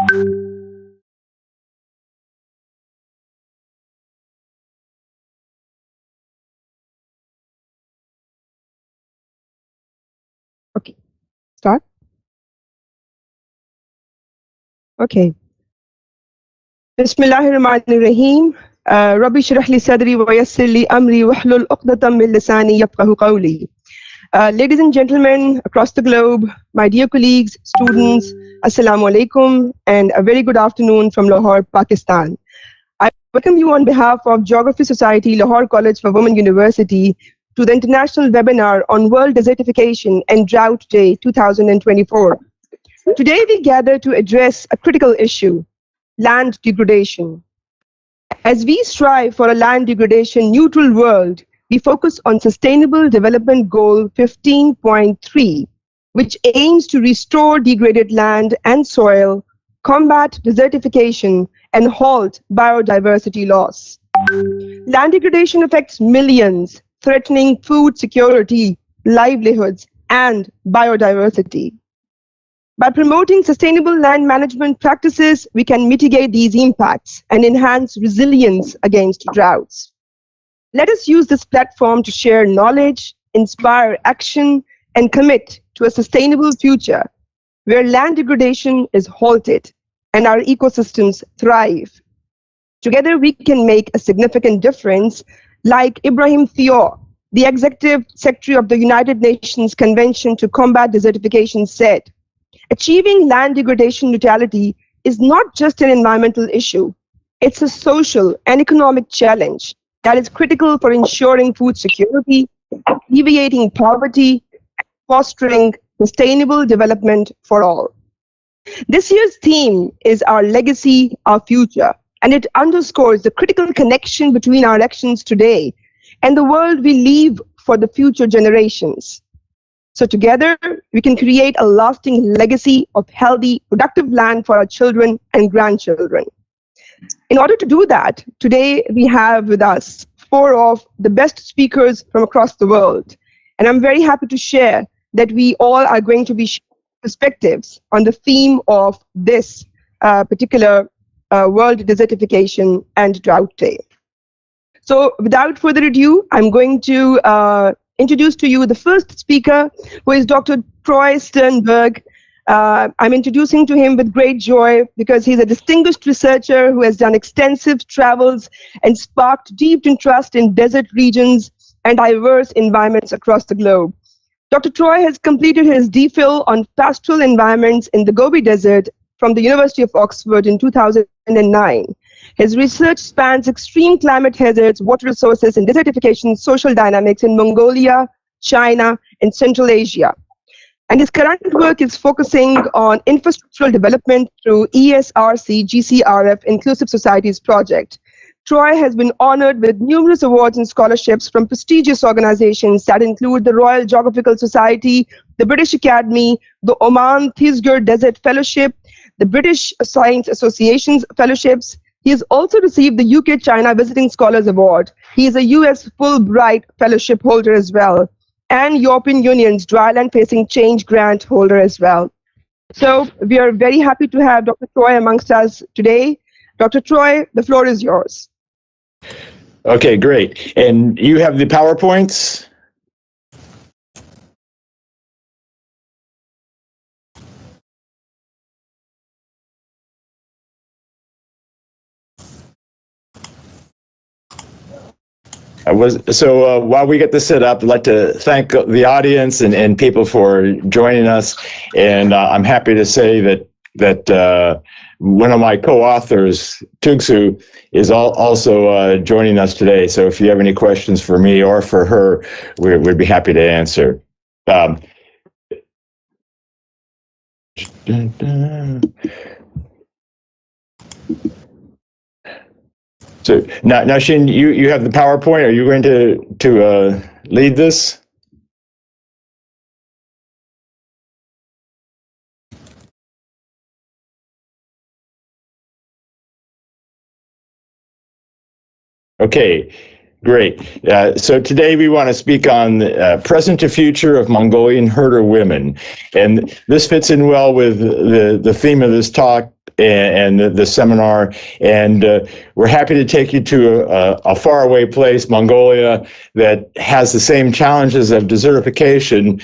Okay, start. Okay. Bismillahirrahmanirrahim. Rabbi shrah li sadri wa yassir li amri wahlul uqdatam min lisani yafqahu qawli. Ladies and gentlemen across the globe, my dear colleagues, students, Assalamu alaikum, and a very good afternoon from Lahore, Pakistan. I welcome you on behalf of Geography Society, Lahore College for Women University, to the international webinar on World Desertification and Drought Day 2024. Today we gather to address a critical issue, land degradation. As we strive for a land degradation neutral world, we focus on Sustainable Development Goal 15.3, which aims to restore degraded land and soil, combat desertification, and halt biodiversity loss. Land degradation affects millions, threatening food security, livelihoods, and biodiversity. By promoting sustainable land management practices, we can mitigate these impacts and enhance resilience against droughts. Let us use this platform to share knowledge, inspire action, and commit to a sustainable future where land degradation is halted and our ecosystems thrive. Together, we can make a significant difference, like Ibrahim Thiaw, the Executive Secretary of the United Nations Convention to Combat Desertification, said. Achieving land degradation neutrality is not just an environmental issue, it's a social and economic challenge that is critical for ensuring food security, alleviating poverty, and fostering sustainable development for all. This year's theme is Our Legacy, Our Future, and it underscores the critical connection between our actions today and the world we leave for the future generations. So together, we can create a lasting legacy of healthy, productive land for our children and grandchildren. In order to do that, today we have with us 4 of the best speakers from across the world. And I'm very happy to share that we all are going to be sharing perspectives on the theme of this particular World Desertification and Drought Day. So without further ado, I'm going to introduce to you the first speaker, who is Dr. Troy Sternberg. I'm introducing to him with great joy because he's a distinguished researcher who has done extensive travels and sparked deep interest in desert regions and diverse environments across the globe. Dr. Troy has completed his DPhil on pastoral environments in the Gobi Desert from the University of Oxford in 2009. His research spans extreme climate hazards, water resources, and desertification social dynamics in Mongolia, China, and Central Asia. And his current work is focusing on infrastructural development through ESRC GCRF Inclusive Societies project. Troy has been honored with numerous awards and scholarships from prestigious organizations that include the Royal Geographical Society, the British Academy, the Oman Thisgar Desert Fellowship, the British Science Association's fellowships. He has also received the UK-China Visiting Scholars Award. He is a US Fulbright Fellowship holder as well, and European Union's Dryland Facing Change Grant holder as well. So we are very happy to have Dr. Troy amongst us today. Dr. Troy, the floor is yours. Okay, great. And you have the PowerPoints? While we get this set up, I'd like to thank the audience and people for joining us. And I'm happy to say that one of my co-authors, Tugsu, is also joining us today. So if you have any questions for me or for her, we'd be happy to answer. So now, Shin, you have the PowerPoint. Are you going to lead this? Okay, great. So today we want to speak on the present to future of Mongolian herder women. And this fits in well with the theme of this talk, and the seminar. And we're happy to take you to a faraway place, Mongolia, that has the same challenges of desertification,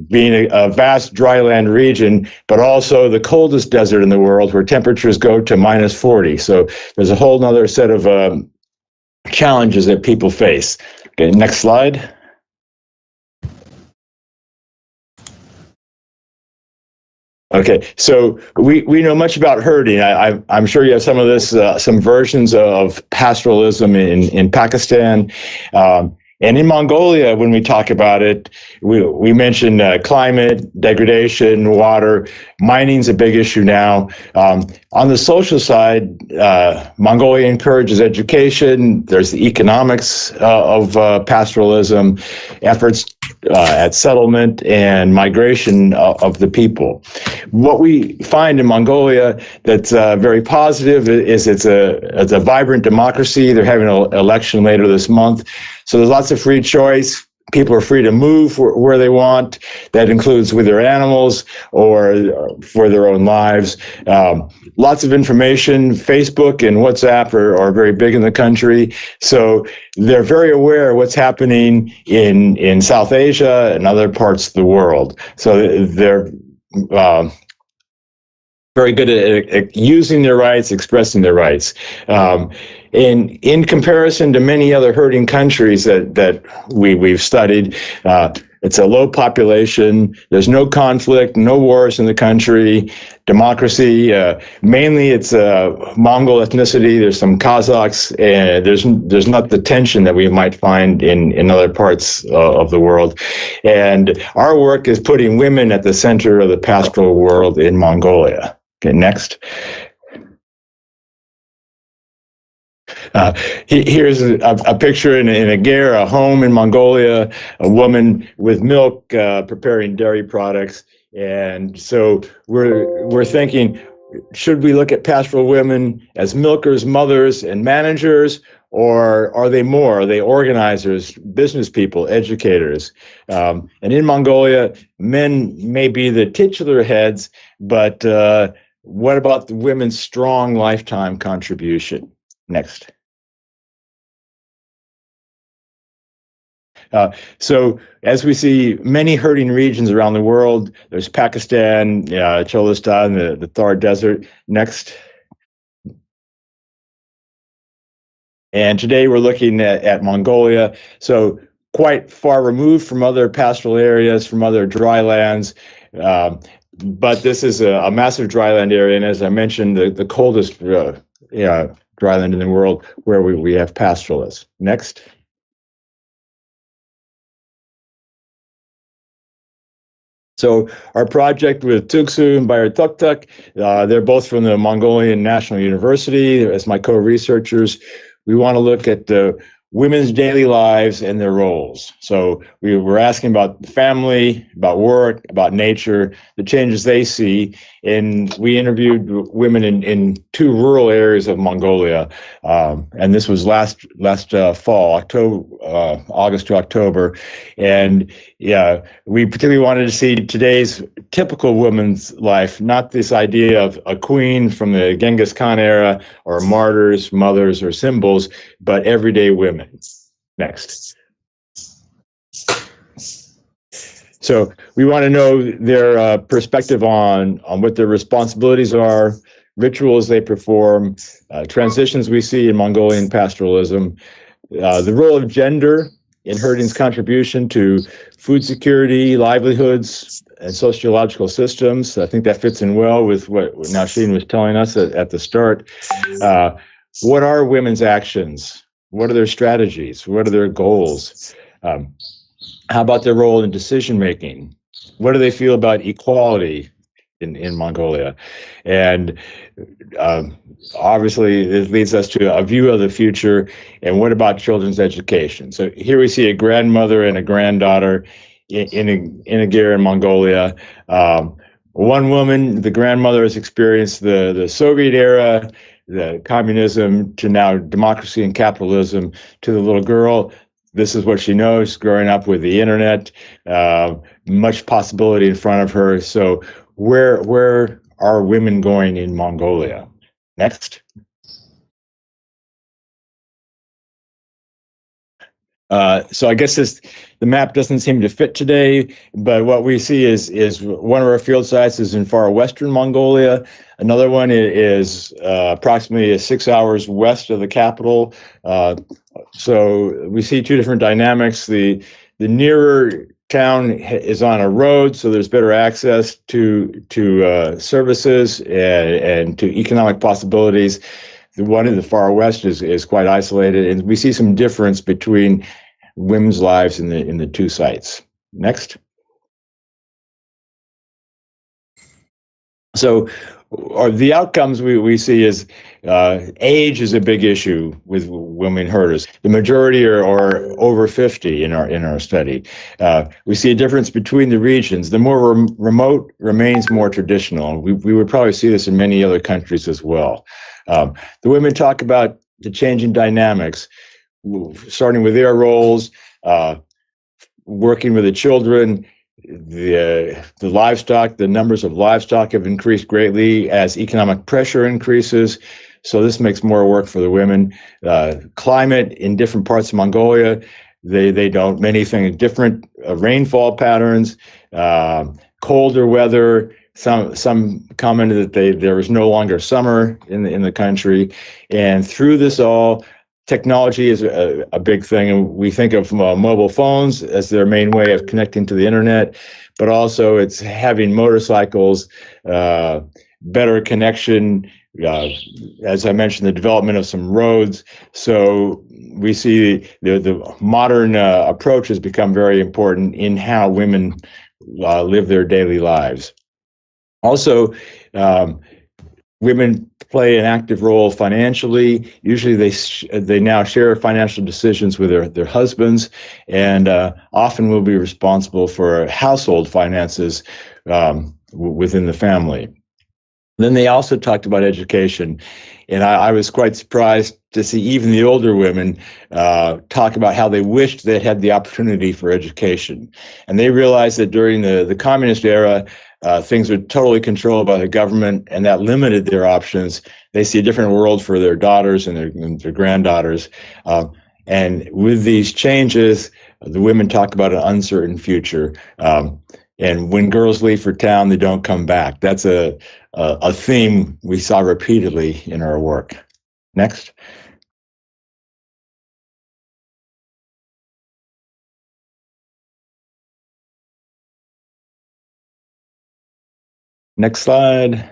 being a vast dryland region, but also the coldest desert in the world, where temperatures go to -40. So there's a whole other set of challenges that people face. Okay, next slide. Okay, so we know much about herding. I'm sure you have some of this, some versions of pastoralism in Pakistan. And in Mongolia, when we talk about it, we mention climate, degradation, water. Mining's a big issue now. On the social side, Mongolia encourages education. There's the economics of pastoralism, efforts at settlement and migration of the people. What we find in Mongolia that's very positive is it's a vibrant democracy. They're having an election later this month. So there's lots of free choice. People are free to move where they want. That includes with their animals or for their own lives. Lots of information. Facebook and WhatsApp are very big in the country. So they're very aware of what's happening in South Asia and other parts of the world. So they're very good at using their rights, expressing their rights. In comparison to many other herding countries that we've studied, it's a low population. There's no conflict, no wars in the country. Democracy, mainly it's Mongol ethnicity. There's some Kazakhs, and there's not the tension that we might find in other parts of the world. And our work is putting women at the center of the pastoral world in Mongolia. Okay, next. Here's a picture in a ger, a home in Mongolia, a woman with milk preparing dairy products. And so we're thinking, should we look at pastoral women as milkers, mothers, and managers, or are they more? Are they organizers, business people, educators? And in Mongolia, men may be the titular heads, but what about the women's strong lifetime contribution? Next. So as we see many herding regions around the world, there's Pakistan, Cholistan, the Thar Desert. Next. And today we're looking at Mongolia. So quite far removed from other pastoral areas, from other dry lands. But this is a massive dryland area. And as I mentioned, the coldest dryland in the world where we have pastoralists. Next. So our project with Tugsu and Bayer Tuktuk, they're both from the Mongolian National University as my co-researchers. We want to look at the women's daily lives and their roles. So we were asking about family, about work, about nature, the changes they see. And we interviewed women in 2 rural areas of Mongolia. And this was last fall, August to October. And yeah, we particularly wanted to see today's typical woman's life, not this idea of a queen from the Genghis Khan era or martyrs, mothers, or symbols, but everyday women. Next. So we want to know their perspective on what their responsibilities are, rituals they perform, transitions we see in Mongolian pastoralism, the role of gender in herding's contribution to food security, livelihoods, and sociological systems. I think that fits in well with what Nausheen was telling us at the start. What are women's actions? What are their strategies? What are their goals? How about their role in decision making? What do they feel about equality in Mongolia? And obviously, it leads us to a view of the future. And what about children's education? So here we see a grandmother and a granddaughter in a ger in Mongolia. One woman, the grandmother, has experienced the Soviet era, the communism, to now democracy and capitalism. To the little girl, this is what she knows, growing up with the internet, much possibility in front of her. So where are women going in Mongolia? Next. So I guess the map doesn't seem to fit today, but what we see is one of our field sites is in far western Mongolia. Another one is approximately 6 hours west of the capital. So we see two different dynamics. The nearer town is on a road, so there's better access to services and to economic possibilities. The one in the far west is quite isolated, and we see some difference between women's lives in the two sites. Next. So, the outcomes we see is age is a big issue with women herders. The majority are over 50 in our study. We see a difference between the regions. The more remote remains more traditional. We would probably see this in many other countries as well. The women talk about the changing dynamics, starting with their roles, working with the children. The livestock, the numbers of livestock have increased greatly as economic pressure increases. So this makes more work for the women. Climate in different parts of Mongolia, they don't, many things different, rainfall patterns, colder weather. Some commented that there was no longer summer in the country. And through this all, technology is a big thing, and we think of mobile phones as their main way of connecting to the internet, but also it's having motorcycles, better connection, as I mentioned, the development of some roads. So we see the modern approach has become very important in how women live their daily lives. Also, women play an active role financially. Usually they now share financial decisions with their husbands, and often will be responsible for household finances within the family. Then they also talked about education, and I was quite surprised to see even the older women talk about how they wished they had the opportunity for education. And they realized that during the communist era, things were totally controlled by the government, and that limited their options. They see a different world for their daughters and their granddaughters. And with these changes, the women talk about an uncertain future. And when girls leave for town, they don't come back. That's a theme we saw repeatedly in our work. Next. Next slide.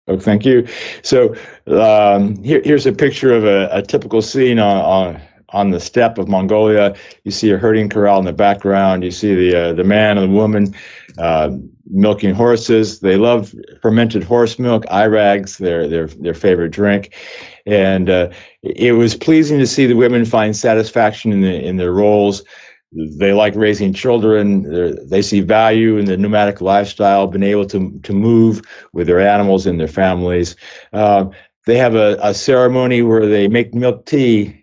Oh, thank you. So here's a picture of a typical scene on the steppe of Mongolia. You see a herding corral in the background. You see the man and the woman milking horses. They love fermented horse milk, irags, their favorite drink. And it was pleasing to see the women find satisfaction in their roles. They like raising children. They see value in the nomadic lifestyle, being able to move with their animals and their families. They have a ceremony where they make milk tea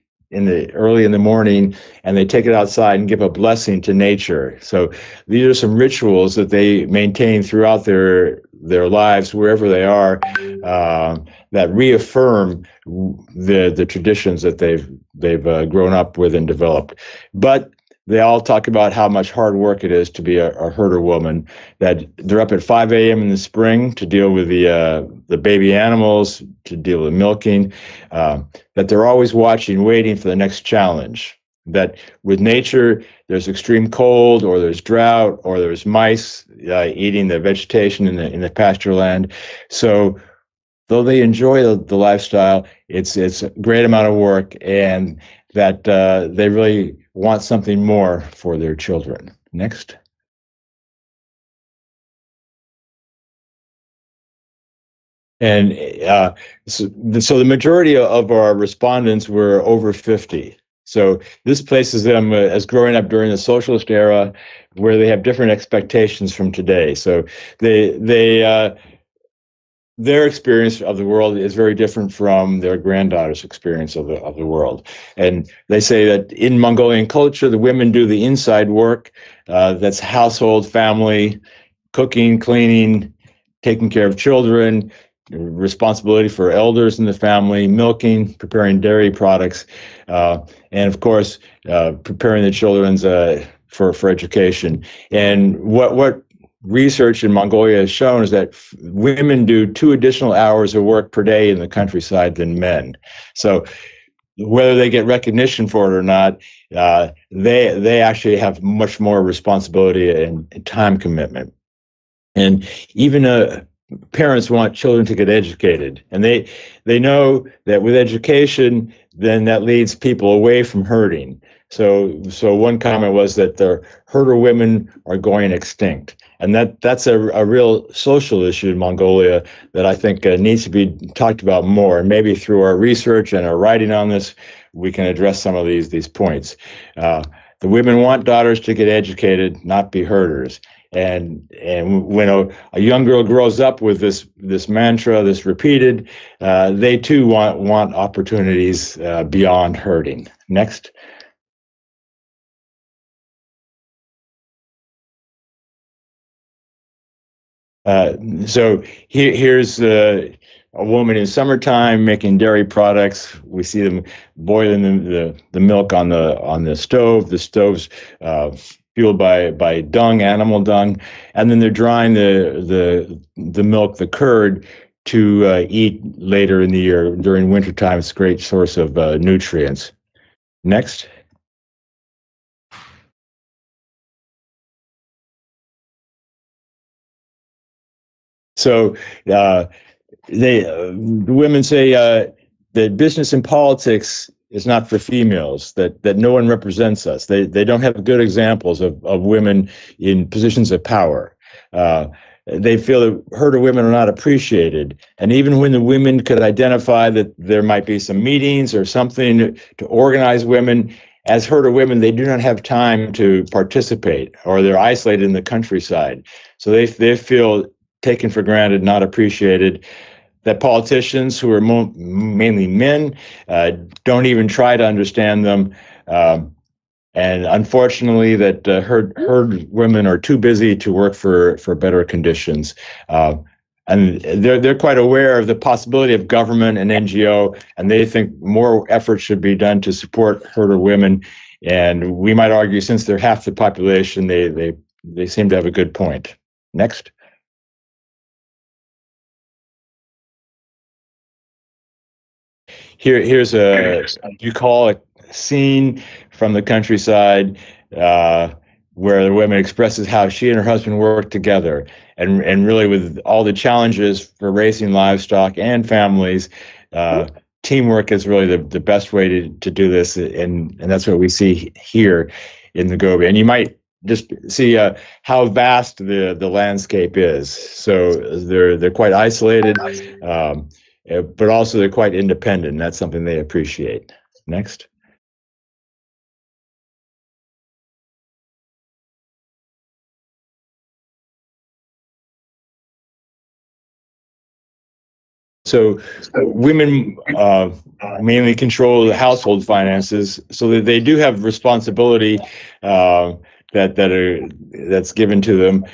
early in the morning, and they take it outside and give a blessing to nature. So these are some rituals that they maintain throughout their lives, wherever they are, that reaffirm the traditions that they've grown up with and developed. But they all talk about how much hard work it is to be a herder woman, that they're up at 5 a.m. in the spring to deal with the baby animals, to deal with milking, that they're always watching, waiting for the next challenge, that with nature, there's extreme cold, or there's drought, or there's mice eating the vegetation in the pasture land. So though they enjoy the lifestyle, it's a great amount of work, and that they really want something more for their children. Next. And so the majority of our respondents were over 50. So this places them as growing up during the socialist era, where they have different expectations from today. So their experience of the world is very different from their granddaughter's experience of the world. And they say that in Mongolian culture, the women do the inside work, that's household, family, cooking, cleaning, taking care of children, responsibility for elders in the family, milking, preparing dairy products, and of course, preparing the children's for education. And what research in Mongolia has shown is that women do 2 additional hours of work per day in the countryside than men. So whether they get recognition for it or not, they actually have much more responsibility and time commitment. And even parents want children to get educated, and they know that with education, then that leads people away from herding. So one comment was that the herder women are going extinct, and that's a real social issue in Mongolia that I think needs to be talked about more. And maybe through our research and our writing on this, we can address some of these points. The women want daughters to get educated, not be herders. And when a young girl grows up with this mantra, this repeated, they too want opportunities beyond herding. Next. So here's a woman in summertime making dairy products. We see them boiling the milk on the stove. The stove's fueled by dung, animal dung, and then they're drying the milk, the curd, to eat later in the year during wintertime. It's a great source of nutrients. Next. So the women say that business and politics is not for females, that no one represents us. They don't have good examples of women in positions of power. They feel that herder women are not appreciated. And even when the women could identify that there might be some meetings or something to organize women, as herder women, they do not have time to participate, or they're isolated in the countryside. So they feel taken for granted, not appreciated, that politicians, who are mainly men, don't even try to understand them. And unfortunately, that herd women are too busy to work for better conditions. And they're quite aware of the possibility of government and NGO, and they think more effort should be done to support herder women. And we might argue, since they're half the population, they seem to have a good point. Next. Here's you call a scene from the countryside where the woman expresses how she and her husband work together, and really with all the challenges for raising livestock and families, teamwork is really the best way to do this, and that's what we see here in the Gobi. And you might just see how vast the landscape is. So they're quite isolated. But also they're quite independent, and that's something they appreciate. Next. So women mainly control the household finances, so that they do have responsibility that's given to them,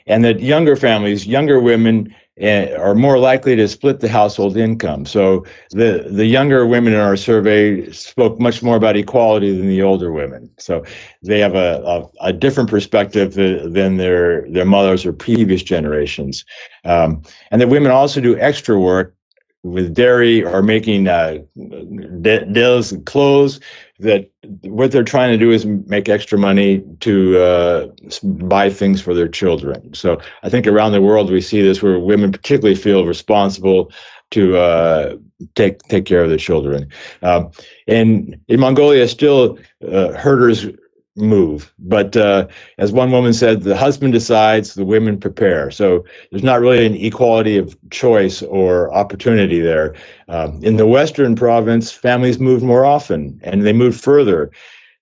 and that younger families, younger women, are more likely to split the household income. So the younger women in our survey spoke much more about equality than the older women. So they have a different perspective than their mothers or previous generations. And the women also do extra work with dairy or making deals and clothes, that what they're trying to do is make extra money to buy things for their children. So I think around the world we see this, where women particularly feel responsible to take care of their children. And in Mongolia, still herders move, but as one woman said, the husband decides, the women prepare. So there's not really an equality of choice or opportunity there. In the western province, families move more often, and they move further.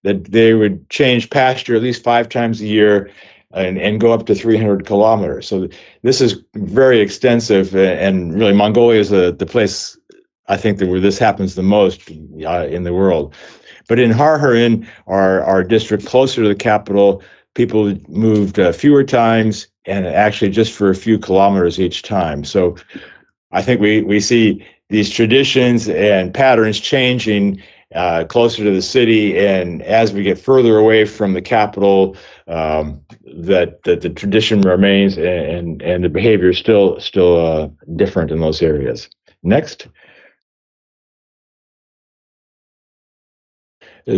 That they would change pasture at least 5 times a year, and go up to 300 kilometers. So this is very extensive, and really Mongolia is the place, I think, where this happens the most in the world. But in Harharin, our district closer to the capital, people moved fewer times actually just for a few kilometers each time. So I think we see these traditions and patterns changing closer to the city, and as we get further away from the capital, that the tradition remains, and the behavior is still different in those areas. Next.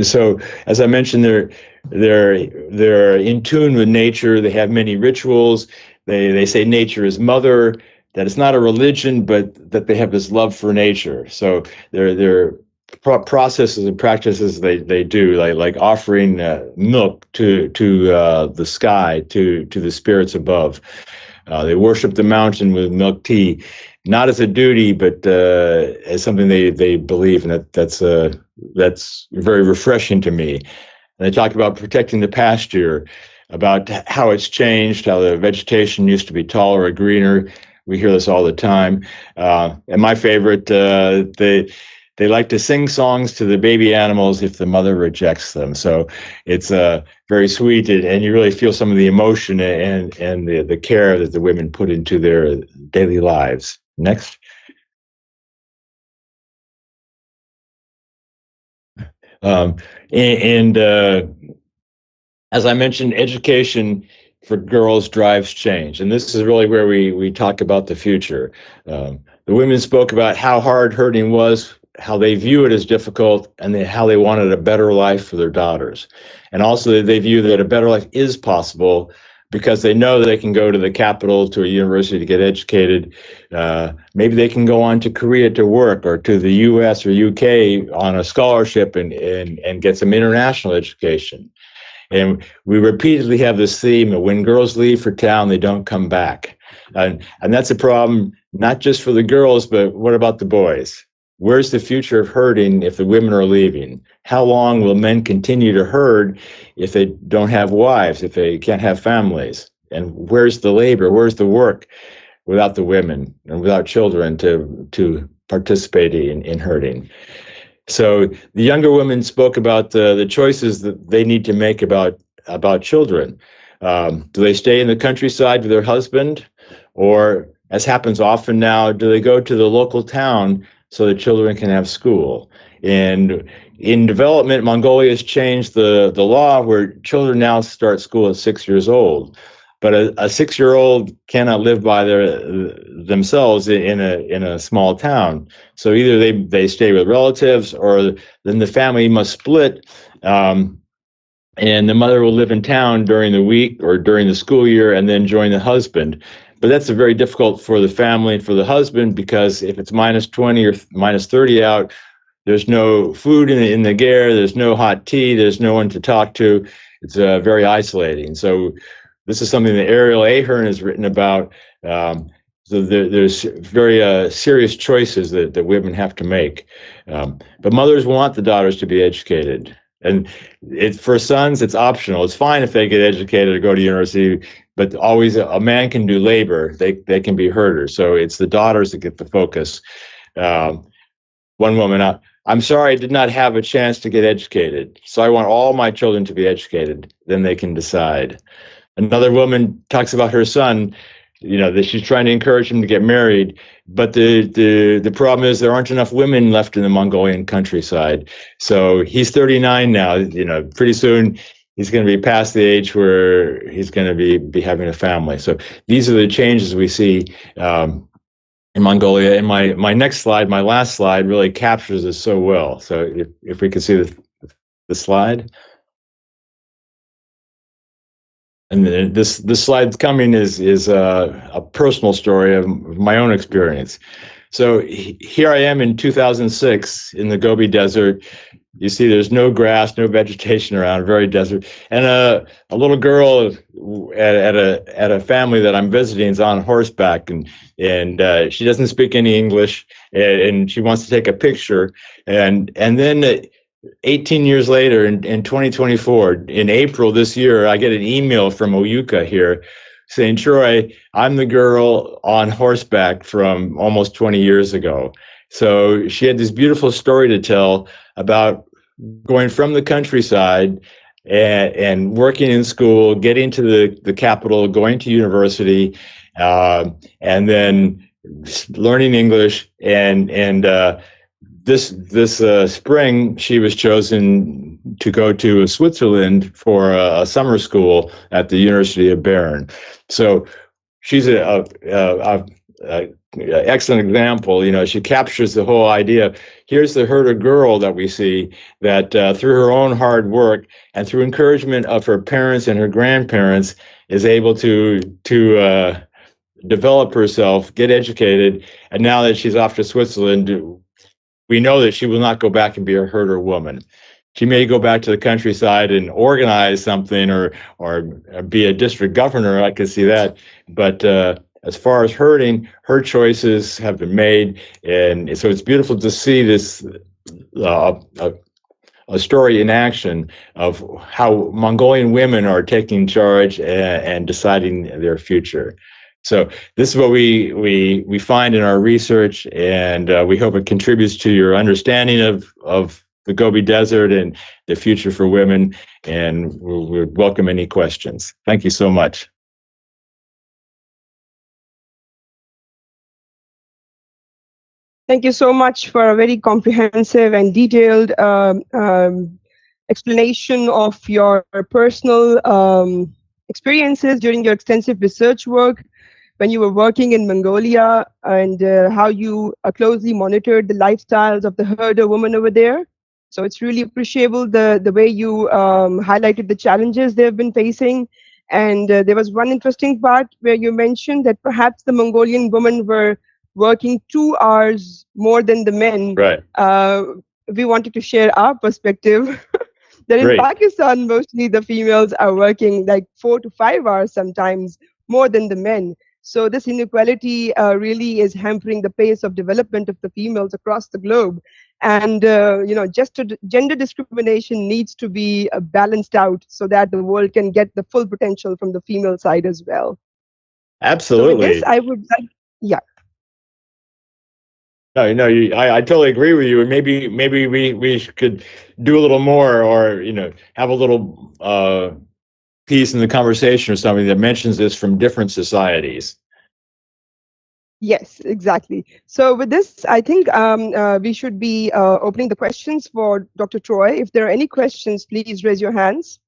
So, as I mentioned, they're in tune with nature. They have many rituals. They say nature is mother. That it's not a religion, but that they have this love for nature. So their processes and practices they do, like offering milk to the sky, to the spirits above. They worship the mountain with milk tea, not as a duty, but as something they believe, and that's very refreshing to me. And they talk about protecting the pasture, about how it's changed, how the vegetation used to be taller or greener. We hear this all the time. And my favorite, they like to sing songs to the baby animals if the mother rejects them. So it's very sweet, and you really feel some of the emotion and the care that the women put into their daily lives. Next. As I mentioned, education for girls drives change. And this is really where we talk about the future. The women spoke about how hard herding was, how they view it as difficult, and how they wanted a better life for their daughters. And also they view that a better life is possible because they know that they can go to the capital, to a university to get educated. Maybe they can go on to Korea to work, or to the US or UK on a scholarship and get some international education. And we repeatedly have this theme that when girls leave for town, they don't come back. And that's a problem, not just for the girls, but what about the boys? Where's the future of herding if the women are leaving? How long will men continue to herd if they don't have wives, if they can't have families? And where's the labor? Where's the work without the women and without children to participate in herding? So the younger women spoke about the choices that they need to make about children. Do they stay in the countryside with their husband, or, as happens often now, do they go to the local town so the children can have school? And in development, Mongolia has changed the law where children now start school at 6 years old. But a 6-year-old cannot live by themselves in a small town. So either they stay with relatives, or then the family must split, and the mother will live in town during the week or during the school year and then join the husband. But that's very difficult for the family and for the husband, because if it's minus 20 or minus 30 out, there's no food in the ger, there's no hot tea, there's no one to talk to. It's very isolating. So this is something that Ariel Ahern has written about. So there's very serious choices that women have to make. But mothers want the daughters to be educated. And for sons, it's optional. It's fine if they get educated or go to university, but always a man can do labor. They can be herders. So it's the daughters that get the focus. One woman, I'm sorry I did not have a chance to get educated. So I want all my children to be educated. Then they can decide. Another woman talks about her son, that she's trying to encourage him to get married, but the problem is there aren't enough women left in the Mongolian countryside. So he's 39 now. Pretty soon he's going to be past the age where he's going to be having a family. So these are the changes we see in Mongolia. And my next slide, my last slide, really captures this so well. So if we could see the slide. And this slide coming is a personal story of my own experience. So here I am in 2006 in the Gobi Desert. You see there's no grass, no vegetation around, very desert. And a little girl at a family that I'm visiting is on horseback, and she doesn't speak any English, and she wants to take a picture. And then 18 years later, in 2024, in April this year, I get an email from Oyuka here saying, Troy, I'm the girl on horseback from almost 20 years ago. So she had this beautiful story to tell about going from the countryside and working in school, getting to the capital, going to university, and then learning English. And this spring, she was chosen to go to Switzerland for a summer school at the University of Bern. So she's a excellent example. You know, she captures the whole idea. Here's the herder girl that we see that through her own hard work and through encouragement of her parents and her grandparents is able to develop herself, get educated, and now that she's off to Switzerland, we know that she will not go back and be a herder woman. She may go back to the countryside and organize something or be a district governor. I could see that. But as far as herding, her choices have been made. And so it's beautiful to see this a story in action of how Mongolian women are taking charge and deciding their future. So this is what we find in our research, and we hope it contributes to your understanding of the Gobi Desert and the future for women, and we welcome any questions. Thank you so much. Thank you so much for a very comprehensive and detailed explanation of your personal experiences during your extensive research work when you were working in Mongolia, and how you closely monitored the lifestyles of the herder woman over there. So it's really appreciable the way you highlighted the challenges they've been facing. And there was one interesting part where you mentioned that perhaps the Mongolian women were working 2 hours more than the men. Right. We wanted to share our perspective that in Pakistan, mostly the females are working like 4 to 5 hours sometimes more than the men. So this inequality really is hampering the pace of development of the females across the globe. And, you know, just gender discrimination needs to be balanced out so that the world can get the full potential from the female side as well. Absolutely. So with this, I would like, yeah. No, I totally agree with you. And maybe we could do a little more, or, you know, have a little piece in the conversation or something that mentions this from different societies. Yes, exactly. So with this, I think we should be opening the questions for Dr. Troy. If there are any questions, please raise your hands.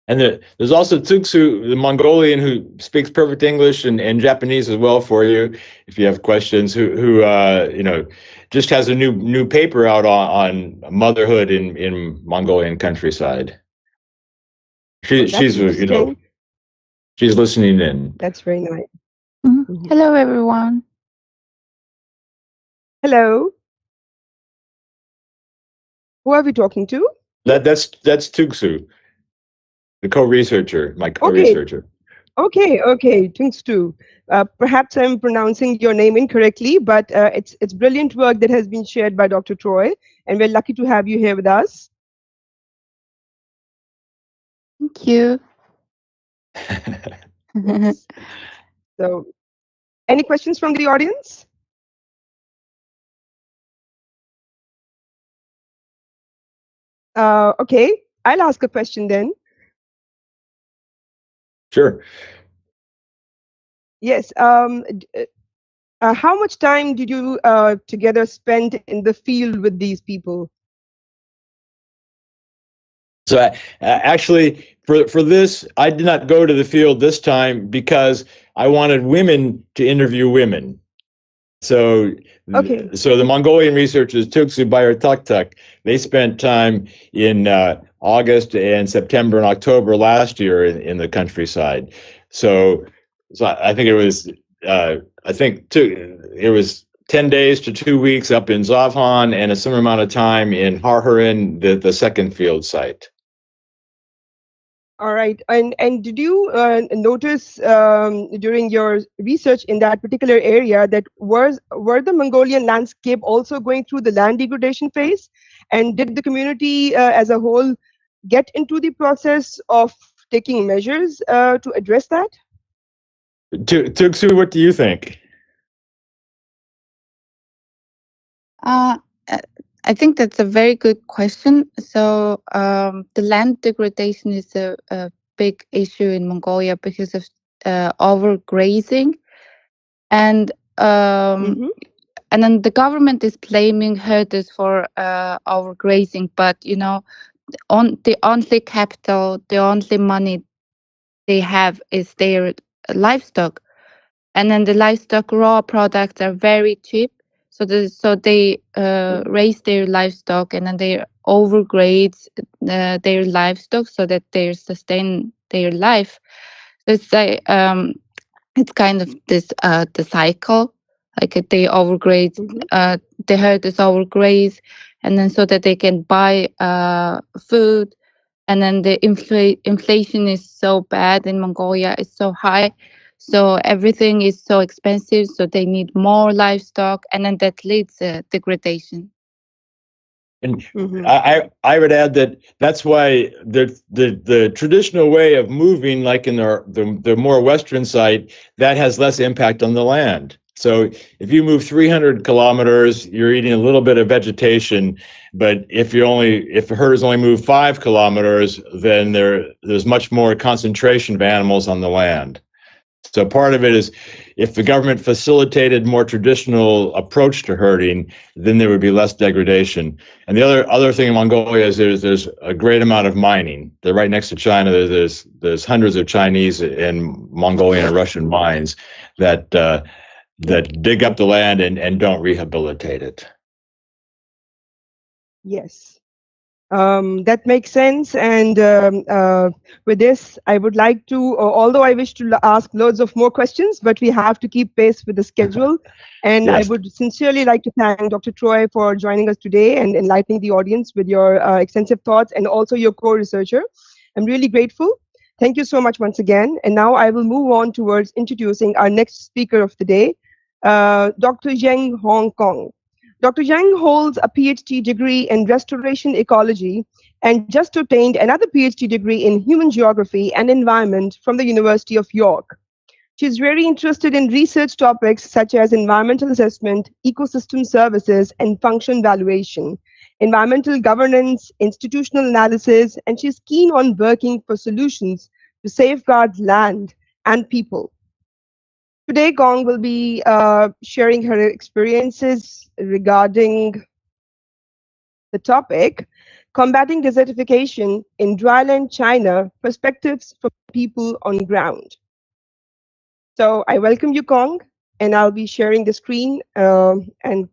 And there's also Tuksu, the Mongolian, who speaks perfect English and Japanese as well for you, if you have questions, who you know, just has a new paper out on motherhood in Mongolian countryside. She's you know, she's listening in. That's very nice. Mm-hmm. Hello, everyone. Hello. Who are we talking to? That's Tuksu, the co-researcher, my co-researcher. Okay, thanks too. Perhaps I'm pronouncing your name incorrectly, but it's brilliant work that has been shared by Dr. Troy, and we're lucky to have you here with us. Thank you. Yes. So, any questions from the audience? Okay, I'll ask a question then. Sure. Yes. How much time did you together spend in the field with these people? So actually, for this, I did not go to the field this time because I wanted women to interview women. So, so the Mongolian researchers, Tuksu Bayer Tuktuk, they spent time in August and September and October last year in the countryside. So I think it was, it was 10 days to 2 weeks up in Zavhan and a similar amount of time in Harharan, the second field site. All right, and did you notice during your research in that particular area that were the Mongolian landscape also going through the land degradation phase, and did the community as a whole get into the process of taking measures to address that? Tuksu, what do you think? I think that's a very good question. So the land degradation is a big issue in Mongolia because of overgrazing, and and then the government is blaming herders for overgrazing, but the only capital, the only money they have is their livestock, and then the livestock raw products are very cheap. So they raise their livestock, and then they overgrade their livestock so that they sustain their life. So it's kind of this the cycle, like they overgrade, the herders overgraze, and then so that they can buy food, and then the inflation is so bad in Mongolia, it's so high, so everything is so expensive, so they need more livestock, and then that leads to degradation. And I would add that that's why the traditional way of moving, like in the more western side, that has less impact on the land. So if you move 300 kilometers, you're eating a little bit of vegetation. But if herders only move 5 kilometers, then there's much more concentration of animals on the land. So part of it is, if the government facilitated more traditional approach to herding, then there would be less degradation. And the other thing in Mongolia is there's a great amount of mining. They're right next to China. There's hundreds of Chinese and Mongolian and Russian mines that dig up the land and don't rehabilitate it. Yes. That makes sense. And with this, I would like to, although I wish to ask loads of more questions, but we have to keep pace with the schedule. And Yes. I would sincerely like to thank Dr. Troy for joining us today and enlightening the audience with your extensive thoughts, and also your co-researcher. I'm really grateful. Thank you so much once again. And now I will move on towards introducing our next speaker of the day, Dr. Zheng Hong Kong. Dr. Zhang holds a PhD degree in restoration ecology and just obtained another PhD degree in human geography and environment from the University of York. She is very interested in research topics such as environmental assessment, ecosystem services, and function valuation, environmental governance, institutional analysis, and she's keen on working for solutions to safeguard land and people. Today, Gong will be sharing her experiences regarding the topic, Combating Desertification in Dryland China, Perspectives for People on Ground. So I welcome you, Gong, and I'll be sharing the screen. And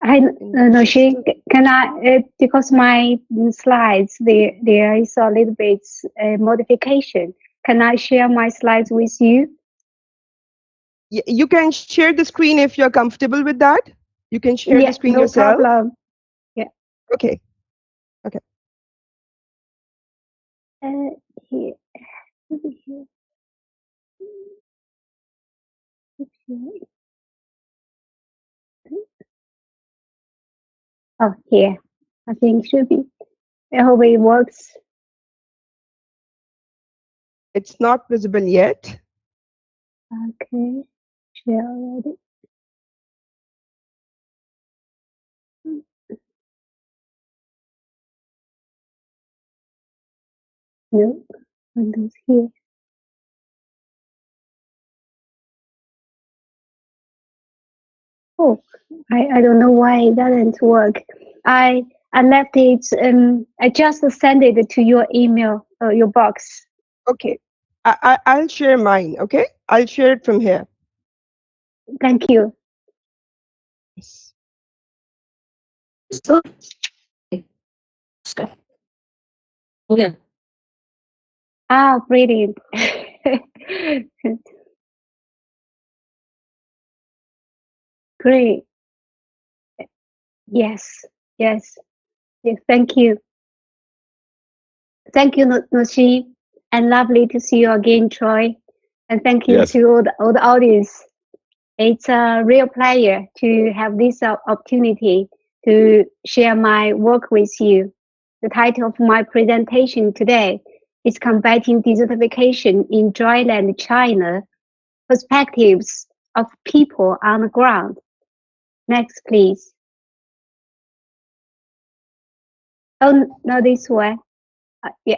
Hi, Noshi, can I, because my slides, there is a little bit modification. Can I share my slides with you? You can share the screen if you're comfortable with that. You can share the screen no yourself. No problem. Yeah. Okay. Okay. Here. Oh, here. I think it should be. I hope it works. It's not visible yet. Okay. Share already. No, Windows here. Oh, I don't know why it doesn't work. I left it. I just sent it to your email, your box. Okay, I'll share mine. Okay, I'll share it from here. Thank you. Yes. Okay. Ah, brilliant. Great. Yes, yes, yes. Thank you. Thank you, Noshi, and lovely to see you again, Troy. And thank you to all the audience. It's a real pleasure to have this opportunity to share my work with you. The title of my presentation today is Combating Desertification in Dryland China, Perspectives of People on the Ground. Next, please. Oh, no, this one. Yeah.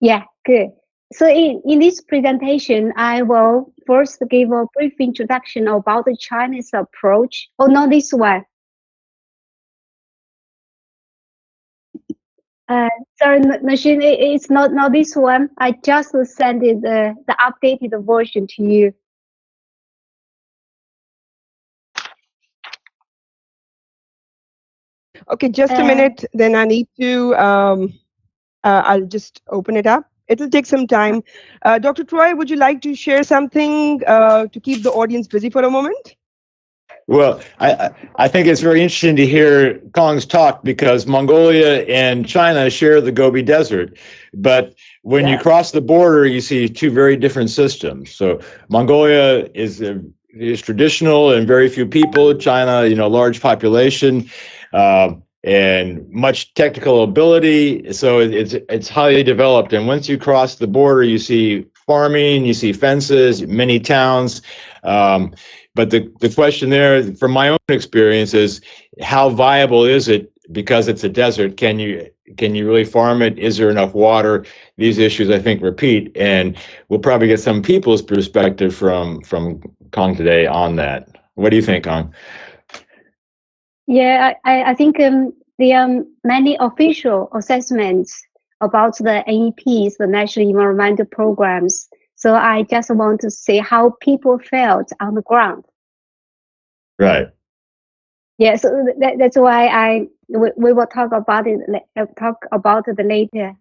Yeah, good. So in this presentation, I will first give a brief introduction about the Chinese approach. Oh, no, this one. Sorry, Machine, it's not this one. I just sent it, the updated version to you. Okay, just a minute. Then I need to, I'll just open it up. It'll take some time. Dr. Troy, would you like to share something to keep the audience busy for a moment? Well, I think it's very interesting to hear Kong's talk because Mongolia and China share the Gobi Desert. But when you cross the border, you see two very different systems. So Mongolia is traditional and very few people. China, large population and much technical ability. So it's highly developed. And once you cross the border, you see farming, you see fences, many towns. But the question there, from my own experience, is how viable is it? Because it's a desert, can you really farm it? Is there enough water? These issues, I think, repeat, and we'll probably get some people's perspective from Kong today on that. What do you think, Kong? Yeah, I think there are many official assessments about the NEPs, the National Environmental Programs. So I just want to see how people felt on the ground. Right. Yeah, so that's why we will talk about it. Talk about it later.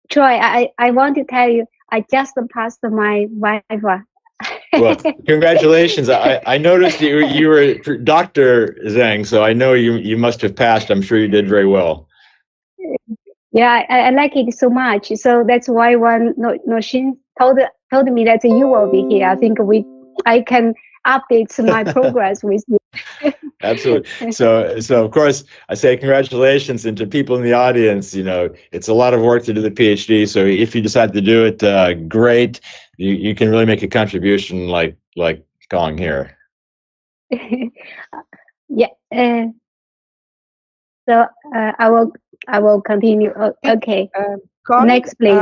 Troy, I want to tell you, I just passed my Viva. Well, congratulations. I noticed you were Dr. Zhang, so I know you must have passed. I'm sure you did very well. Yeah, I like it so much. So that's why when Noshin told me that you will be here, I think I can update my progress with you. Absolutely. So of course I say congratulations, and to people in the audience, it's a lot of work to do the PhD. So if you decide to do it, great. You can really make a contribution like Kong here. Yeah. So I will continue. Okay. Kong, next, please.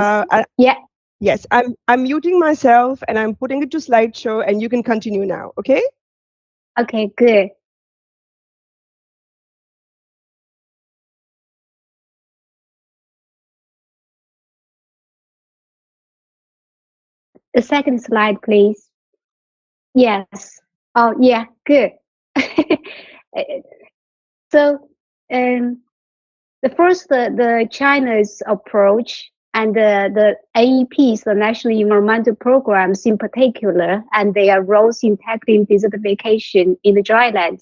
Yeah. Yes, I'm muting myself and I'm putting it to slideshow, and you can continue now. Okay. Okay. Good. The second slide, please. Yes. Oh, yeah. Good. So, the first, the China's approach and the AEPs, the National Environmental Programs in particular, and their roles in tackling desertification in the dryland.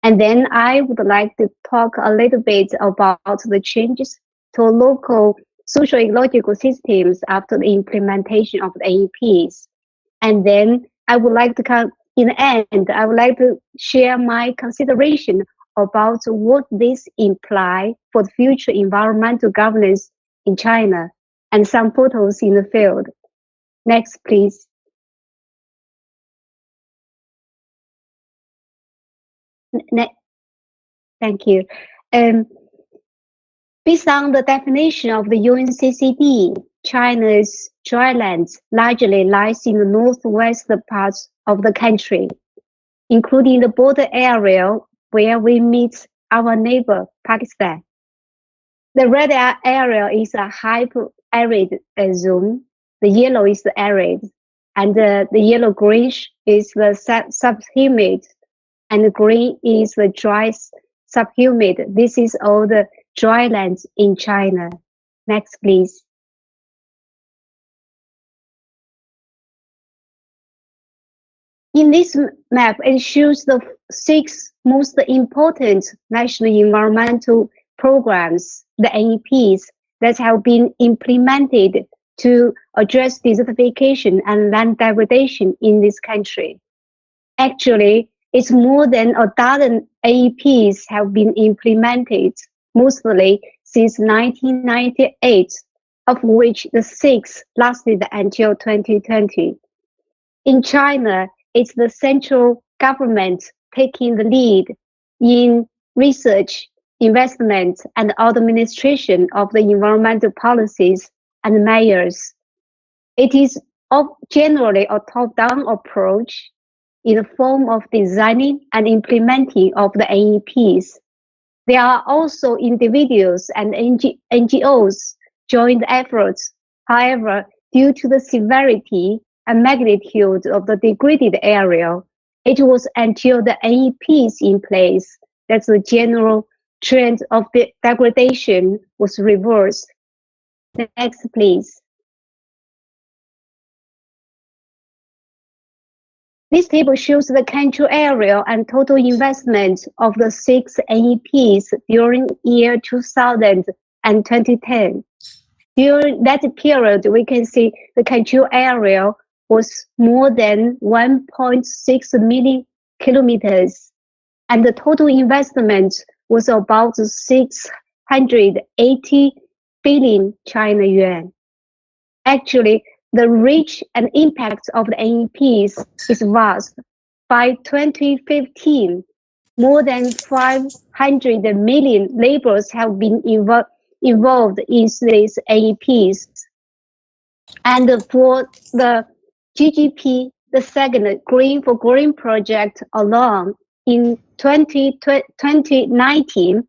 And then I would like to talk a little bit about the changes to local social ecological systems after the implementation of the AEPs. And then I would like to in the end, I would like to share my consideration about what this implies for the future environmental governance in China and some photos in the field. Next, please. Thank you. Based on the definition of the UNCCD, China's drylands largely lies in the northwest parts of the country, including the border area where we meet our neighbor, Pakistan. The red area is a hyper-arid zone. The yellow is the arid, and the yellow-greenish is the subhumid, and the green is the dry subhumid. This is all the drylands in China. Next, please. In this map, it shows the 6 most important national environmental programs, the NEPs, that have been implemented to address desertification and land degradation in this country. Actually, it's more than a dozen AEPs have been implemented, mostly since 1998, of which the 6 lasted until 2020. In China, it's the central government taking the lead in research, investment, and administration of the environmental policies and measures. It is generally a top-down approach in the form of designing and implementing of the AEPs. There are also individuals and NGOs joint efforts. However, due to the severity and magnitude of the degraded area, it was until the AEPs in place that the general trend of the degradation was reversed. Next, please. This table shows the control area and total investment of the 6 AEPs during year 2000 and 2010. During that period, we can see the control area was more than 1.6 million kilometers, and the total investment was about 680 billion China yuan. Actually, the reach and impact of the AEPs is vast. By 2015, more than 500 million laborers have been involved in these AEPs. And for the GGP, the second Green for Green project alone, in 2019,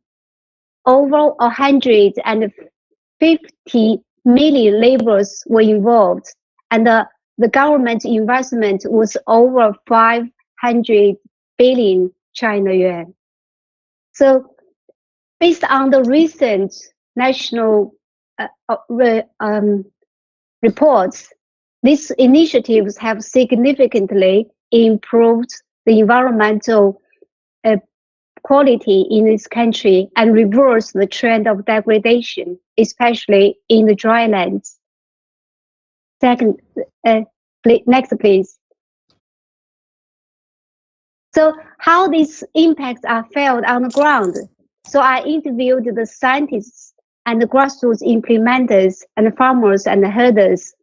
over 150 million laborers were involved, and the government investment was over 500 billion China yuan. So, based on the recent national reports, these initiatives have significantly improved the environmental quality in this country and reversed the trend of degradation, especially in the drylands. Second, next, please. So how these impacts are felt on the ground? So I interviewed the scientists and the grassroots implementers and farmers and herders.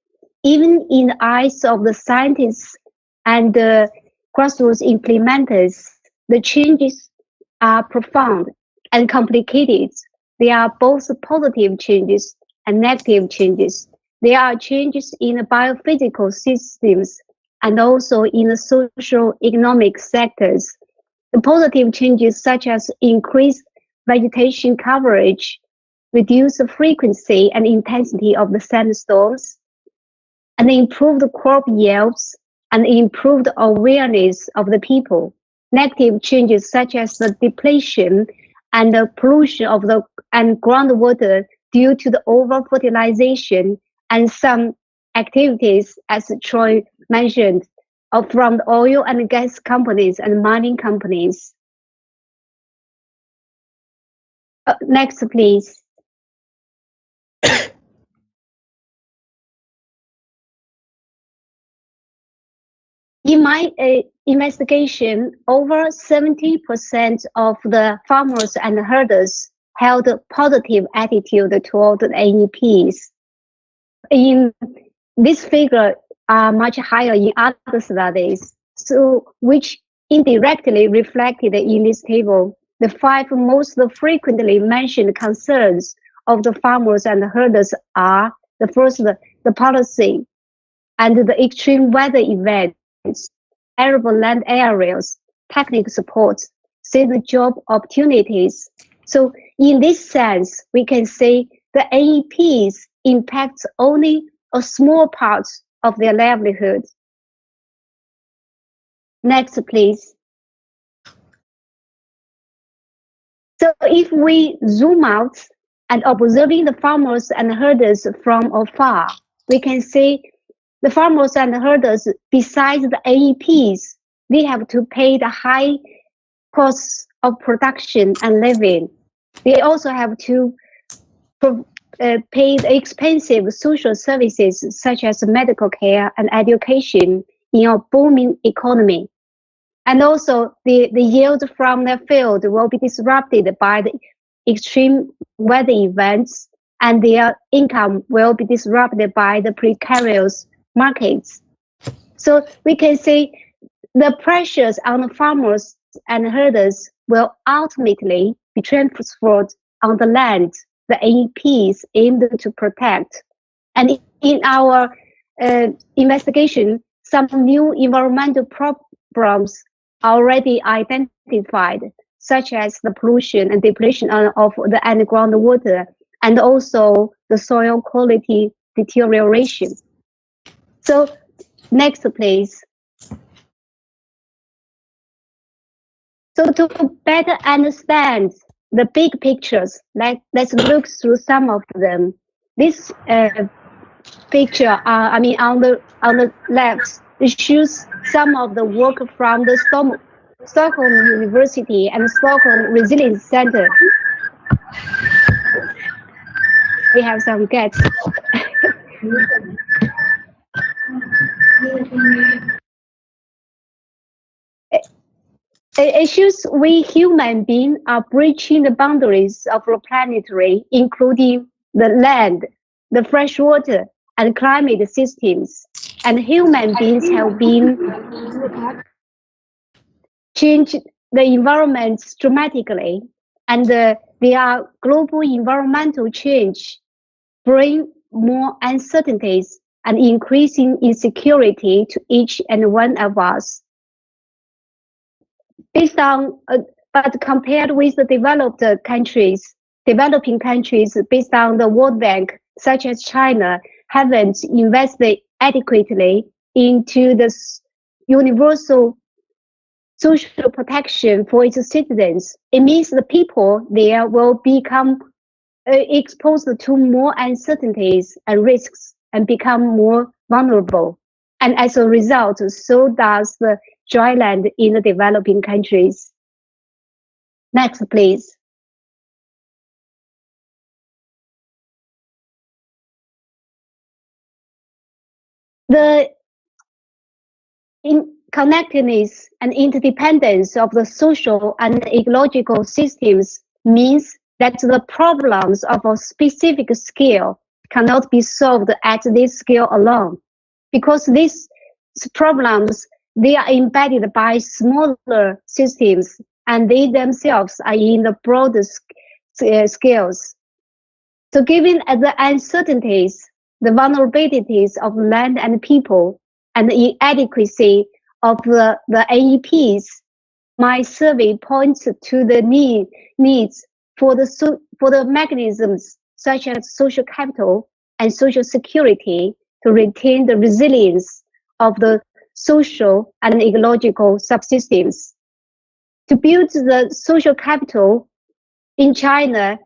Even in the eyes of the scientists and the grassroots implementers, the changes are profound and complicated. They are both positive changes and negative changes. There are changes in the biophysical systems and also in the social economic sectors. The positive changes such as increased vegetation coverage, reduce the frequency and intensity of the sandstorms, and improved crop yields, and improved awareness of the people. Negative changes such as the depletion and the pollution of the groundwater due to the over-fertilization and some activities, as Troy mentioned, from the oil and gas companies and mining companies. Next, please. In my investigation, over 70% of the farmers and herders held a positive attitude toward the AEPs. In this figure are much higher in other studies, so which indirectly reflected in this table. The 5 most frequently mentioned concerns of the farmers and herders are: the first, the policy and the extreme weather events, arable land areas, technical support, seasonal job opportunities. So in this sense, we can say the AEPs impact only a small part of their livelihood. Next, please. So if we zoom out and observing the farmers and herders from afar, we can see the farmers and herders, besides the AEPs, they have to pay the high costs of production and living. They also have to pay the expensive social services such as medical care and education in a booming economy. And also the yield from their field will be disrupted by the extreme weather events, and their income will be disrupted by the precarious markets. So we can say the pressures on the farmers and herders will ultimately be transferred on the land the AEPs aimed to protect. And in our investigation, some new environmental problems are already identified, such as the pollution and depletion of the underground water, and also the soil quality deterioration. So, next, please. So to better understand the big pictures, let's look through some of them. This picture, on the left, it shows some of the work from the Stockholm University and Stockholm Resilience Center. We have some guests. It shows we human beings are breaching the boundaries of our planetary, including the land, the fresh water, and climate systems. And human beings have been changed the environment dramatically, and their global environmental change bring more uncertainties and increasing insecurity to each and one of us. Based on, but compared with the developing countries based on the World Bank, such as China, haven't invested adequately into the universal social protection for its citizens. It means the people there will become exposed to more uncertainties and risks and become more vulnerable. And as a result, so does the dry land in the developing countries. Next, please. The connectedness and interdependence of the social and ecological systems means that the problems of a specific scale cannot be solved at this scale alone, because these problems, they are embedded by smaller systems, and they themselves are in the broader scales. So given the uncertainties, the vulnerabilities of land and people, and the inadequacy of the AEPs, my survey points to the needs for the mechanisms such as social capital and social security to retain the resilience of the social and ecological subsystems. To build the social capital in China,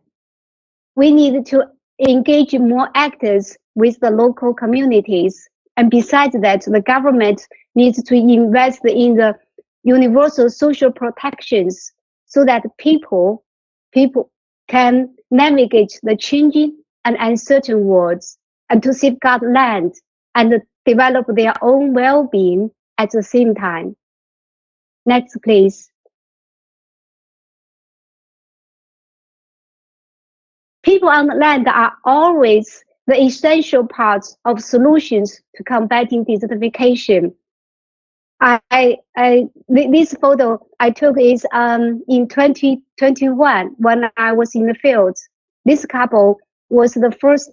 we need to engage more actors with the local communities. And besides that, the government needs to invest in the universal social protections so that people can navigate the changing and uncertain worlds, and to safeguard land and develop their own well-being at the same time. Next, please. People on the land are always the essential parts of solutions to combating desertification. This photo I took is in 2021 when I was in the field. This couple was the first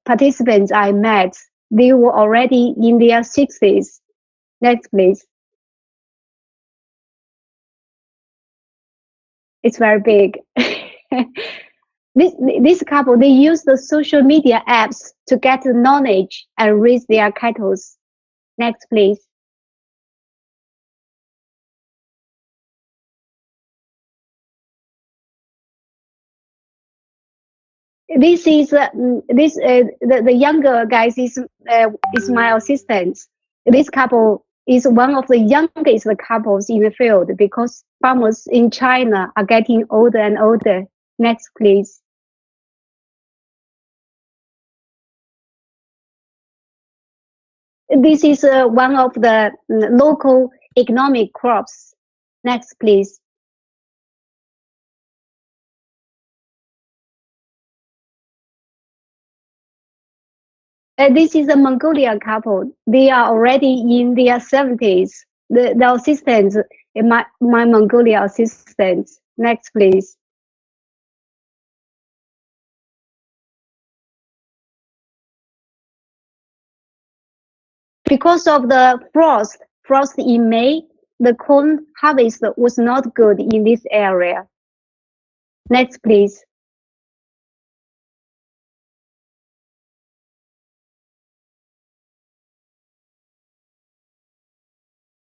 participants I met. They were already in their 60s. Next, please. It's very big. This couple, they use the social media apps to get the knowledge and raise their cattle. Next, please. This is the younger guys is my assistant. This couple is one of the youngest couples in the field because farmers in China are getting older and older. Next, please. This is one of the local economic crops. Next, please. This is a Mongolian couple. They are already in their 70s. The assistant my Mongolia assistance. Next, please. Because of the frost in May, the corn harvest was not good in this area. Next, please.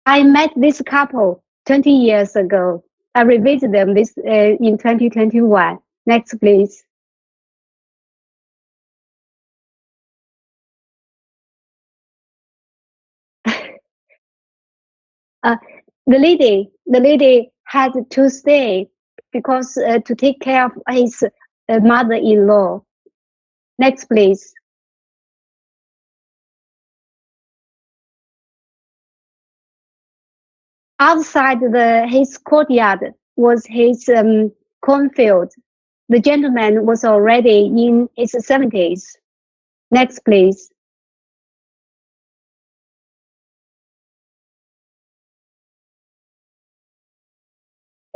I met this couple 20 years ago. I revisited them in 2021. Next, please. The lady had to stay because to take care of his mother-in-law. Next, please. Outside his courtyard was his cornfield. The gentleman was already in his 70s. Next, please.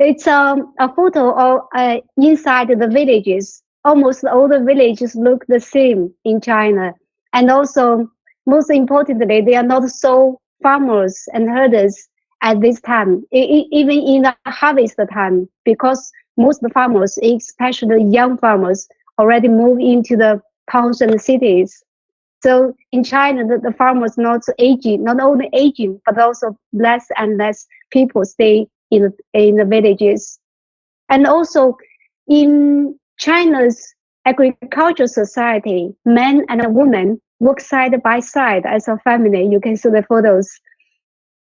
It's a photo of inside the villages. Almost all the villages look the same in China. And also, most importantly, they are not so farmers and herders at this time, even in the harvest time, because most farmers, especially young farmers, already move into the towns and cities. So in China, the farmers not aging, not only aging, but also less and less people stay in the villages. And also in China's agricultural society, men and women work side by side as a family. You can see the photos.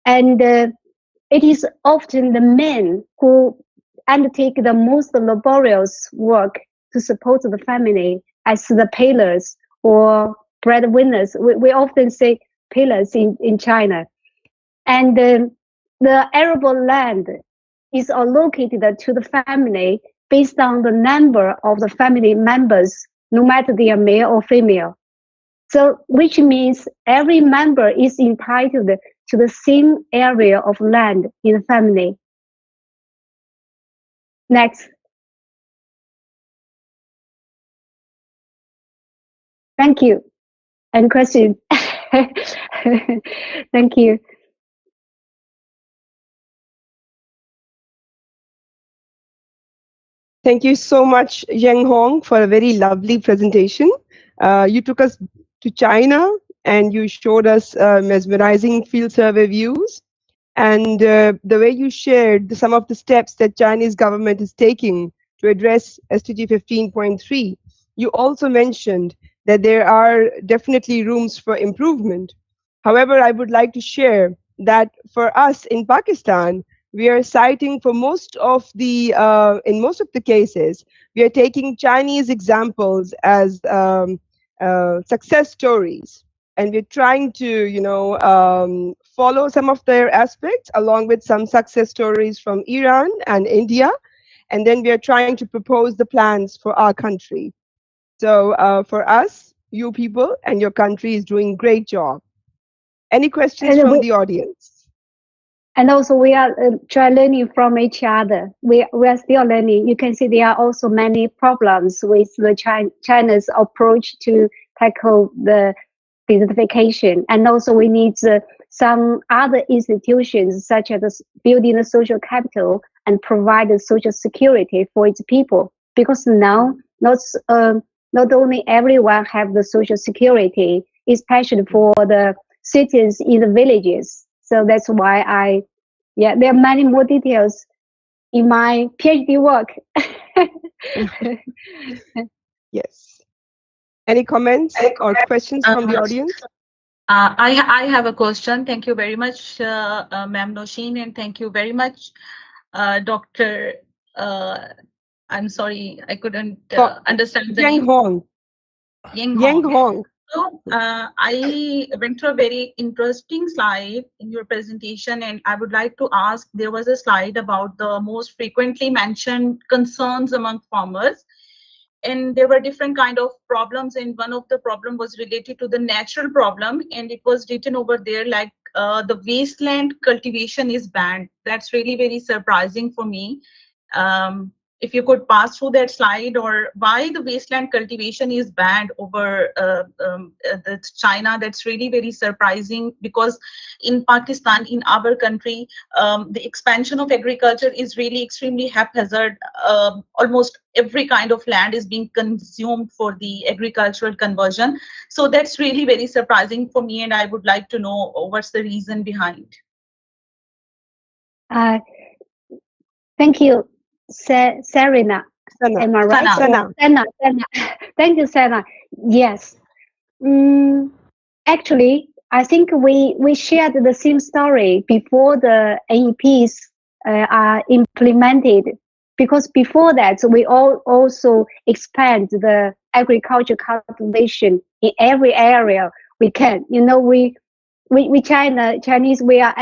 And it is often the men who undertake the most laborious work to support the family as the pillars or breadwinners. We often say pillars in China. And the arable land is allocated to the family based on the number of the family members, no matter they are male or female. So, which means every member is entitled to the same area of land in the family. Next. Thank you. And question. Thank you. Thank you so much, Yang Hong, for a very lovely presentation. You took us to China and you showed us mesmerizing field survey views. And the way you shared some of the steps that Chinese government is taking to address SDG 15.3, you also mentioned that there are definitely rooms for improvement. However, I would like to share that for us in Pakistan, we are citing for most of the, in most of the cases, we are taking Chinese examples as success stories. And we're trying to, follow some of their aspects along with some success stories from Iran and India. And then we are trying to propose the plans for our country. So for us, you people and your country is doing great job. Any questions from the audience? And also we are learning from each other. We are still learning. You can see there are also many problems with the China's approach to tackle the desertification. And also we need some other institutions such as building the social capital and provide the social security for its people. Because now not only everyone have the social security, especially for the cities in the villages. So that's why there are many more details in my PhD work. Yes. Any comments or questions from the audience? I have a question. Thank you very much, Ma'am Noshin, and thank you very much, Dr. I'm sorry, I couldn't understand the Yang name. Hong. Yang Hong. So I went through a very interesting slide in your presentation, and I would like to ask, there was a slide about the most frequently mentioned concerns among farmers. And there were different kind of problems, and one of the problem was related to the natural problem, and it was written over there like the wasteland cultivation is banned. That's really very surprising for me. If you could pass through that slide, or why the wasteland cultivation is banned over China, that's really very surprising, because in Pakistan, in our country, the expansion of agriculture is really extremely haphazard. Almost every kind of land is being consumed for the agricultural conversion. So that's really very surprising for me, and I would like to know what's the reason behind. Thank you, Serena. Am I right? Sana. Sana. Thank you, Sana. Yes. Actually, I think we shared the same story before the AEPs are implemented, because before that we also expand the agriculture cultivation in every area we can. You know, we Chinese, we are